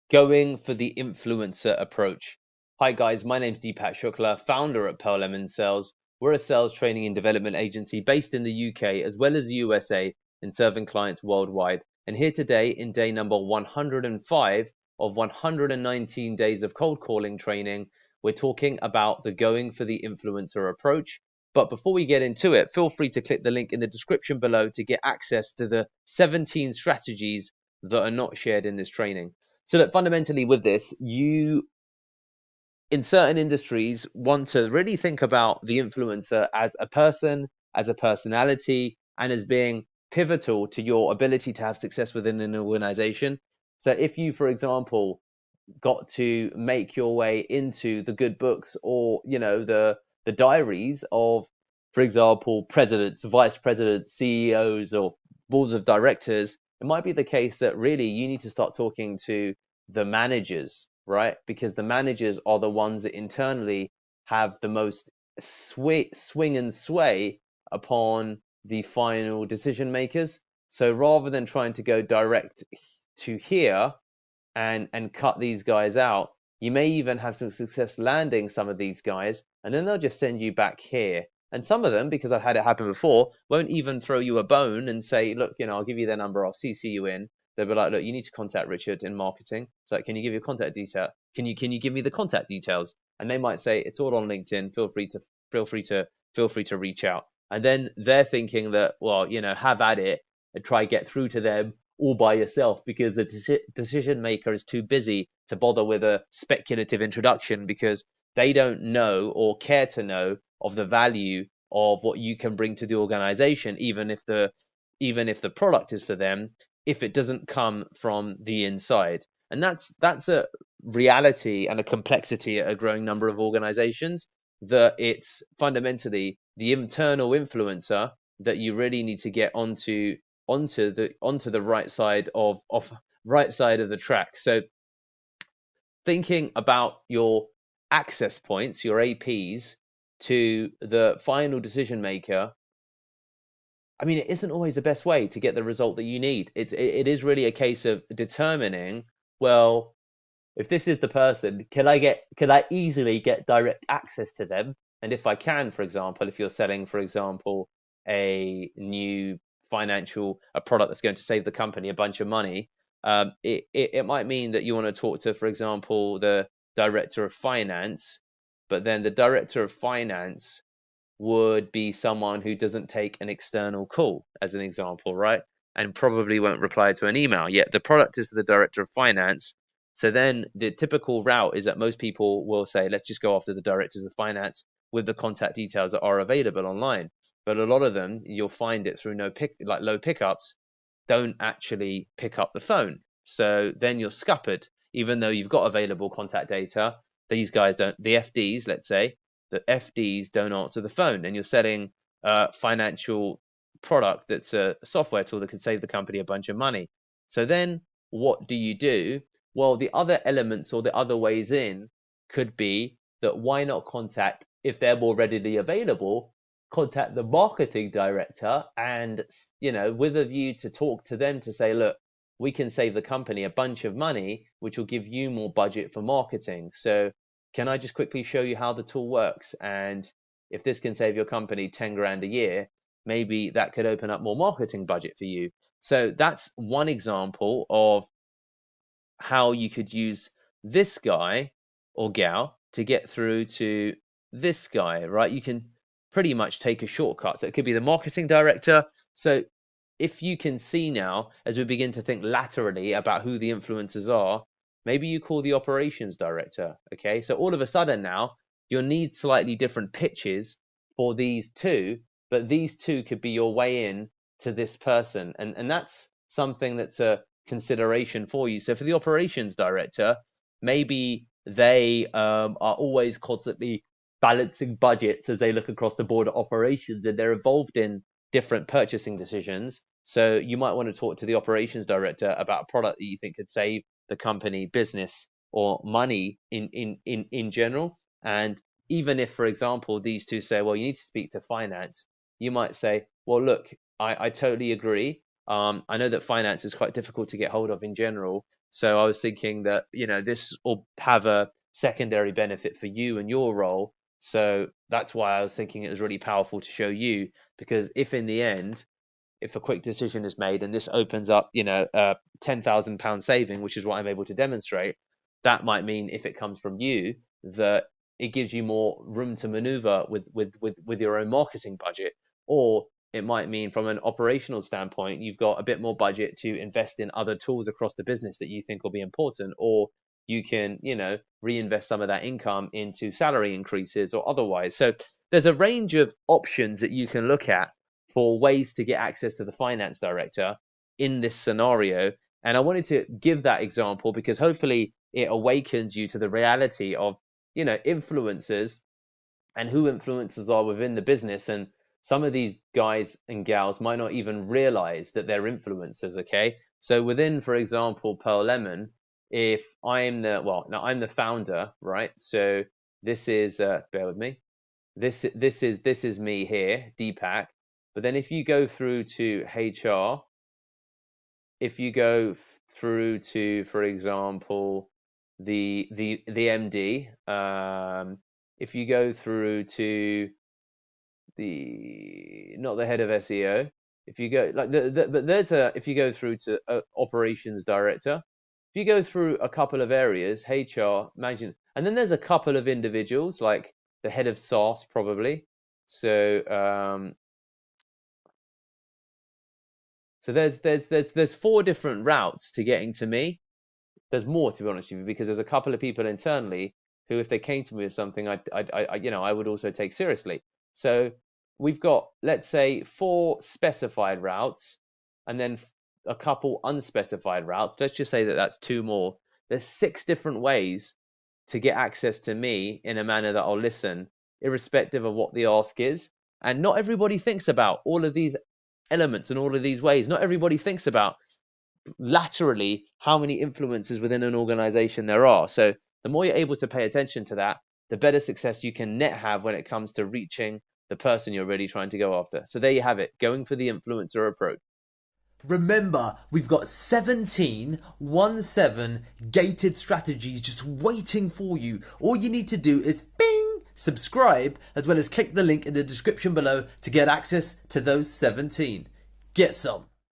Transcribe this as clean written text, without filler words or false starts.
Going for the influencer approach. Hi guys, my name's Deepak Shukla, founder at Pearl+Lemon+Sales. We're a sales training and development agency based in the UK as well as the USA and serving clients worldwide. And here today in day number 105 of 119 days of cold calling training, we're talking about the going for the influencer approach. But before we get into it, feel free to click the link in the description below to get access to the 17 strategies that are not shared in this training. So that fundamentally with this, you in certain industries want to really think about the influencer as a person, as a personality, and as being pivotal to your ability to have success within an organization. So if you, for example, got to make your way into the good books or the diaries of, for example, presidents, vice presidents, CEOs, or boards of directors, it might be the case that really you need to start talking to the managers, right? Because the managers are the ones that internally have the most swing and sway upon the final decision makers. So rather than trying to go direct to here and cut these guys out, you may even have some success landing some of these guys, and then they'll just send you back here. And some of them, because I've had it happen before, won't even throw you a bone and say, look, I'll give you their number, I'll CC you in. They'll be like, look, you need to contact Richard in marketing. So can you give your contact detail? Can you give me the contact details? And they might say it's all on LinkedIn. Feel free to reach out. And then they're thinking that, well, have at it and try get through to them all by yourself, because the decision maker is too busy to bother with a speculative introduction, because they don't know or care to know of the value of what you can bring to the organization, even if the product is for them, if it doesn't come from the inside. And that's a reality and a complexity at a growing number of organizations, that it's fundamentally the internal influencer that you really need to get onto the right side of the track. So thinking about your access points, your APs to the final decision maker, I mean, it isn't always the best way to get the result that you need. It is really a case of determining, well, if this is the person, can I easily get direct access to them? And if I can, for example, if you're selling, for example, a product that's going to save the company a bunch of money, it might mean that you want to talk to, for example, the director of finance, but then the director of finance would be someone who doesn't take an external call, as an example, right? And probably won't reply to an email. Yet the product is for the director of finance. So then the typical route is that most people will say, let's just go after the directors of finance with the contact details that are available online. But a lot of them, you'll find it through low pickups, don't actually pick up the phone. So then you're scuppered, even though you've got available contact data. These guys don't, the FDs, let's say, the FDs don't answer the phone, and you're selling a financial product that's a software tool that could save the company a bunch of money. So then what do? Well, the other elements or the other ways in could be that why not contact, if they're more readily available, contact the marketing director, and with a view to talk to them to say, look, we can save the company a bunch of money, which will give you more budget for marketing. So can I just quickly show you how the tool works? And if this can save your company 10 grand a year, maybe that could open up more marketing budget for you. So that's one example of how you could use this guy or gal to get through to this guy, right? You can pretty much take a shortcut. So it could be the marketing director. So if you can see now, as we begin to think laterally about who the influencers are, maybe you call the operations director. Okay, so all of a sudden now you'll need slightly different pitches for these two, but these two could be your way in to this person, and that's something that's a consideration for you. So for the operations director, maybe they are always constantly balancing budgets as they look across the board at operations, and they're involved in different purchasing decisions. So you might want to talk to the operations director about a product that you think could save the company business or money in general. And even if, for example, these two say, well, you need to speak to finance, you might say, well, look, I totally agree. I know that finance is quite difficult to get hold of in general, So I was thinking that, this will have a secondary benefit for you and your role. So that's why I was thinking it was really powerful to show you, because if in the end, if a quick decision is made and this opens up, a £10,000 saving, which is what I'm able to demonstrate, that might mean, if it comes from you, that it gives you more room to maneuver with your own marketing budget. Or it might mean, from an operational standpoint, you've got a bit more budget to invest in other tools across the business that you think will be important, or you can, reinvest some of that income into salary increases or otherwise. So there's a range of options that you can look at for ways to get access to the finance director in this scenario. And I wanted to give that example because hopefully it awakens you to the reality of, influencers and who influencers are within the business. And some of these guys and gals might not even realize that they're influencers. Okay. So within, for example, Pearl Lemon, if I'm I'm the founder, right? So this is, bear with me. This is me here, Deepak. But then if you go through to HR, if you go through to, for example, the MD, if you go through to not the head of SEO, if you go but if you go through to operations director, if you go through a couple of areas, HR, managing, and then there's a couple of individuals like the head of SaaS probably. So so there's four different routes to getting to me. There's more, to be honest with you, because there's a couple of people internally who, if they came to me with something, I would also take seriously. So we've got, let's say, 4 specified routes, and then a couple unspecified routes. Let's just say that that's 2 more. There's 6 different ways to get access to me in a manner that I'll listen, irrespective of what the ask is. And not everybody thinks about all of these elements and all of these ways. Not everybody thinks about laterally how many influences within an organization there are. So the more you're able to pay attention to that, the better success you can net have when it comes to reaching the person you're really trying to go after. So there you have it, going for the influencer approach. Remember, we've got 17 gated strategies just waiting for you. All you need to do is bing, subscribe, as well as click the link in the description below to get access to those 17. Get some.